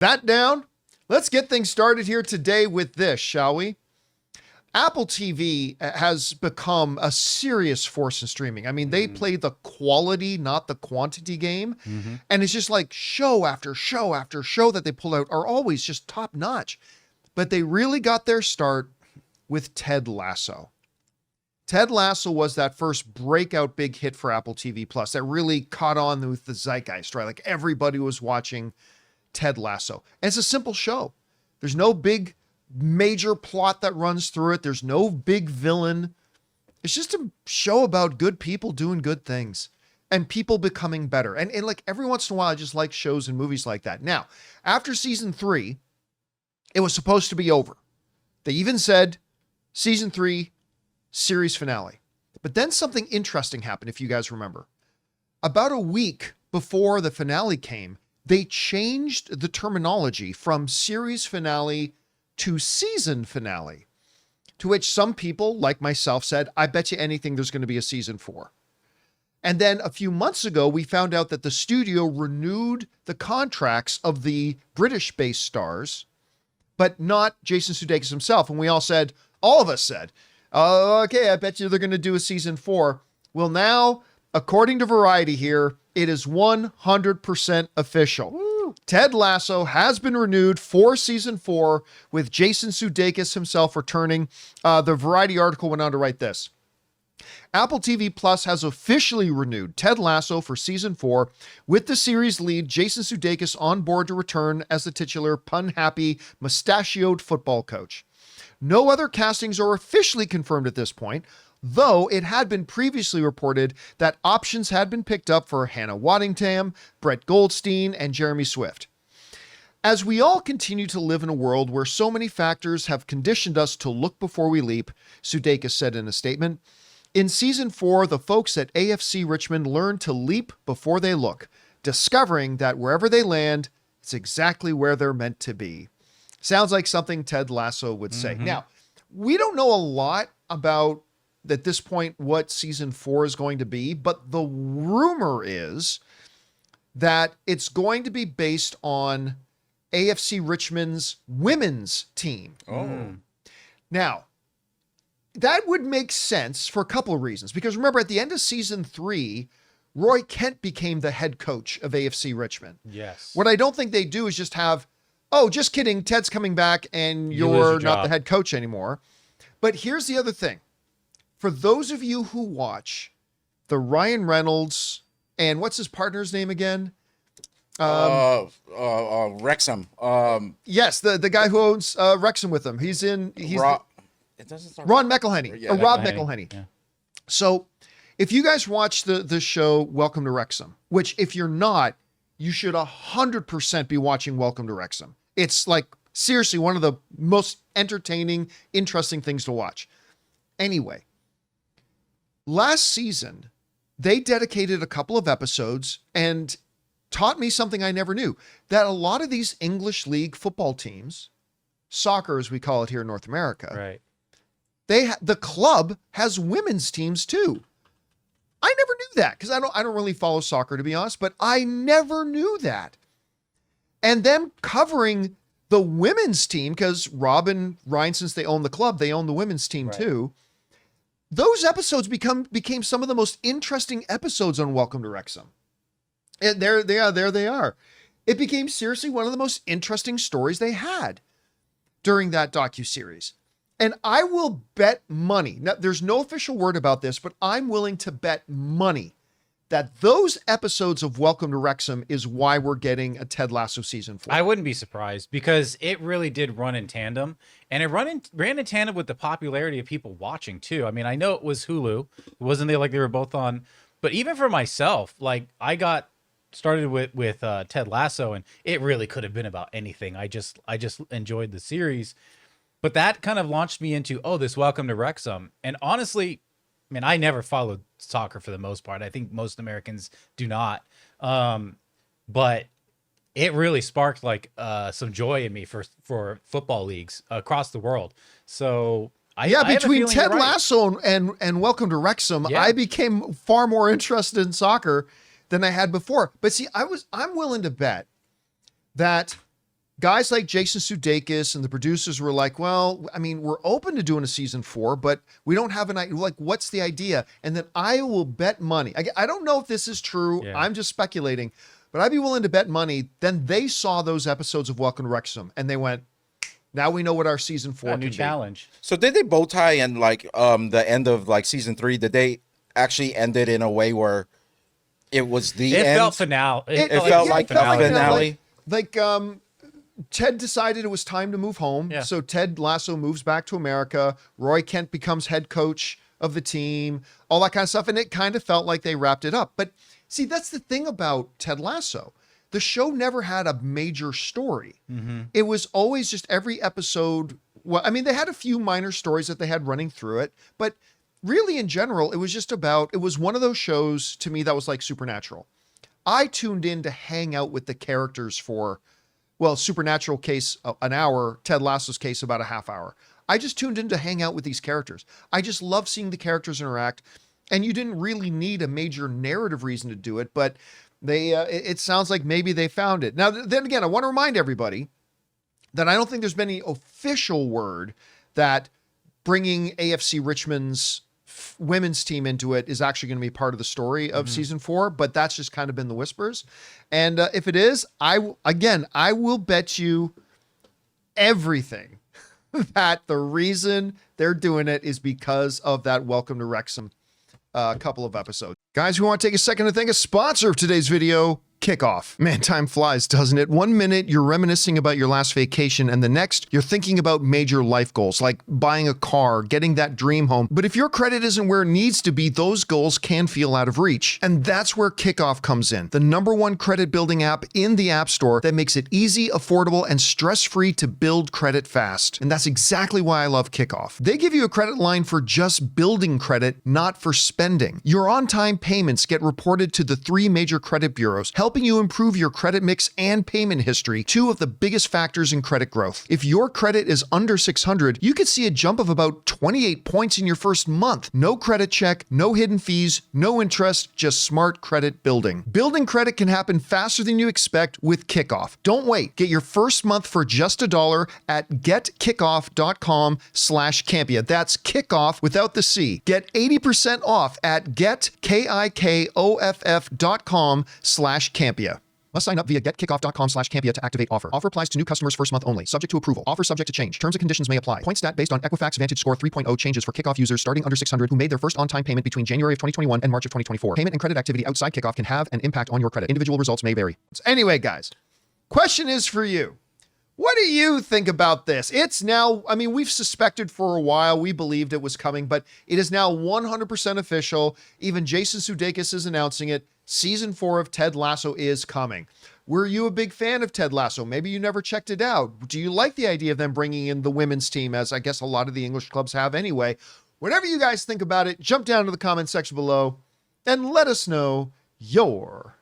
That down, let's get things started here today with this, shall we? Apple TV has become a serious force in streaming. I mean, they play the quality, not the quantity game. And it's just like show after show after show that they pull out are always just top notch. But they really got their start with Ted Lasso. Ted Lasso was that first breakout big hit for Apple TV Plus that really caught on with the zeitgeist, right? Like everybody was watching Ted Lasso. And it's a simple show. There's no big major plot that runs through it. There's no big villain. It's just a show about good people doing good things and people becoming better. And like every once in a while, I just like shows and movies like that. Now, after season 3, it was supposed to be over. They even said season 3 series finale. But then something interesting happened, if you guys remember. About a week before the finale came, they changed the terminology from series finale to season finale, to which some people like myself said, I bet you anything there's going to be a season 4. And then a few months ago, we found out that the studio renewed the contracts of the British-based stars, but not Jason Sudeikis himself. And we all said, all of us said, oh, okay, I bet you they're going to do a season 4. Well, now, according to Variety here, it is 100% official. Woo. Ted Lasso has been renewed for season 4 with Jason Sudeikis himself returning. The Variety article went on to write this. Apple TV Plus has officially renewed Ted Lasso for season 4 with the series lead Jason Sudeikis on board to return as the titular pun-happy, mustachioed football coach. No other castings are officially confirmed at this point, though it had been previously reported that options had been picked up for Hannah Waddingham, Brett Goldstein, and Jeremy Swift. As we all continue to live in a world where so many factors have conditioned us to look before we leap, Sudeikis said in a statement, in season 4, the folks at AFC Richmond learned to leap before they look, discovering that wherever they land, it's exactly where they're meant to be. Sounds like something Ted Lasso would say. Now, we don't know a lot about at this point what season 4 is going to be, but the rumor is that it's going to be based on AFC Richmond's women's team. Now, that would make sense for a couple of reasons, because remember at the end of season 3, Roy Kent became the head coach of AFC Richmond. Yes. What I don't think they do is just have, oh, just kidding, Ted's coming back and you're not the head coach anymore. But here's the other thing. For those of you who watch the Ryan Reynolds and what's his partner's name again? Wrexham. Yes, the guy who owns Wrexham with him. He's Ron McElhenney. Yeah, Rob McElhenney. Yeah. So if you guys watch the show Welcome to Wrexham, which if you're not, you should 100% be watching Welcome to Wrexham. It's like seriously one of the most entertaining, interesting things to watch. Anyway, last season, they dedicated a couple of episodes and taught me something I never knew, that a lot of these English league football teams, soccer as we call it here in North America, Right. the club has women's teams too. I never knew that because I don't really follow soccer, to be honest, but I never knew that. And them covering the women's team, because Rob and Ryan, since they own the club, they own the women's team too. Those episodes became some of the most interesting episodes on Welcome to Wrexham. And there they are. It became seriously one of the most interesting stories they had during that docuseries. And I will bet money. Now, there's no official word about this, but I'm willing to bet money that those episodes of Welcome to Wrexham is why we're getting a Ted Lasso season 4. I wouldn't be surprised because it really did run in tandem, and it ran in tandem with the popularity of people watching too. I mean, I know it was Hulu. It wasn't like they were both on, but even for myself, like I got started with Ted Lasso, and it really could have been about anything. I just enjoyed the series, but that kind of launched me into this Welcome to Wrexham. And honestly, I mean, I never followed soccer for the most part. I think most Americans do not. But it really sparked like some joy in me for football leagues across the world. So between Ted Lasso and Welcome to Wrexham, I became far more interested in soccer than I had before. But see, I'm willing to bet that guys like Jason Sudeikis and the producers were like, well, I mean, we're open to doing a season 4, but we don't have an idea. Like, what's the idea? And then I will bet money. I don't know if this is true. Yeah. I'm just speculating, but I'd be willing to bet money. Then they saw those episodes of Welcome to Wrexham and they went, now we know what our season 4 A can new be. challenge. So did they bow tie and like the end of like season 3? Did they actually end it in a way where it was the It end? felt finale. It felt like the finale. Like Ted decided it was time to move home. Yeah. So Ted Lasso moves back to America. Roy Kent becomes head coach of the team, all that kind of stuff. And it kind of felt like they wrapped it up. But see, that's the thing about Ted Lasso. The show never had a major story. It was always just every episode. Well, I mean, they had a few minor stories that they had running through it, but really in general, it was just about, it was one of those shows to me that was like Supernatural. I tuned in to hang out with the characters for, well, Supernatural case, an hour, Ted Lasso's case, about a half hour. I just tuned in to hang out with these characters. I just love seeing the characters interact. And you didn't really need a major narrative reason to do it, but it sounds like maybe they found it. Now, then again, I want to remind everybody that I don't think there's been any official word that bringing AFC Richmond's women's team into it is actually going to be part of the story of season 4, but that's just kind of been the whispers. And if it is, I will bet you everything that the reason they're doing it is because of that Welcome to Wrexham couple of episodes. Guys, we want to take a second to thank a sponsor of today's video, Kikoff. Man, time flies, doesn't it? 1 minute, you're reminiscing about your last vacation, and the next, you're thinking about major life goals, like buying a car, getting that dream home. But if your credit isn't where it needs to be, those goals can feel out of reach. And that's where Kikoff comes in, the #1 credit building app in the App Store that makes it easy, affordable, and stress-free to build credit fast. And that's exactly why I love Kikoff. They give you a credit line for just building credit, not for spending. Your on-time payments get reported to the 3 major credit bureaus, helping you improve your credit mix and payment history, 2 of the biggest factors in credit growth. If your credit is under 600, you could see a jump of about 28 points in your first month. No credit check, no hidden fees, no interest, just smart credit building. Building credit can happen faster than you expect with Kikoff. Don't wait. Get your first month for just $1 at getkikoff.com/Campea. That's kickoff without the C. Get 80% off at getkikoff.com/Campea. Must sign up via getkickoff.com/Campea to activate offer. Offer applies to new customers first month only, subject to approval. Offer subject to change. Terms and conditions may apply. Point stat based on Equifax Vantage Score 3.0 changes for Kikoff users starting under 600 who made their first on-time payment between January of 2021 and March of 2024. Payment and credit activity outside Kikoff can have an impact on your credit. Individual results may vary. Anyway, guys, question is for you. What do you think about this? It's now, I mean, we've suspected for a while, we believed it was coming, but it is now 100% official. Even Jason Sudeikis is announcing it. Season 4 of Ted Lasso is coming. Were you a big fan of Ted Lasso? Maybe you never checked it out. Do you like the idea of them bringing in the women's team, as I guess a lot of the English clubs have anyway? Whatever you guys think about it, jump down to the comment section below and let us know your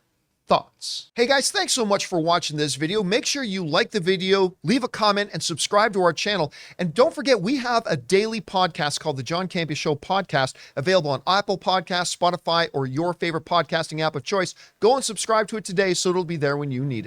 thoughts. Hey guys, thanks so much for watching this video. Make sure you like the video, leave a comment, and subscribe to our channel. And don't forget, we have a daily podcast called the John Campea Show podcast, available on Apple Podcasts, Spotify, or your favorite podcasting app of choice. Go and subscribe to it today so it'll be there when you need it.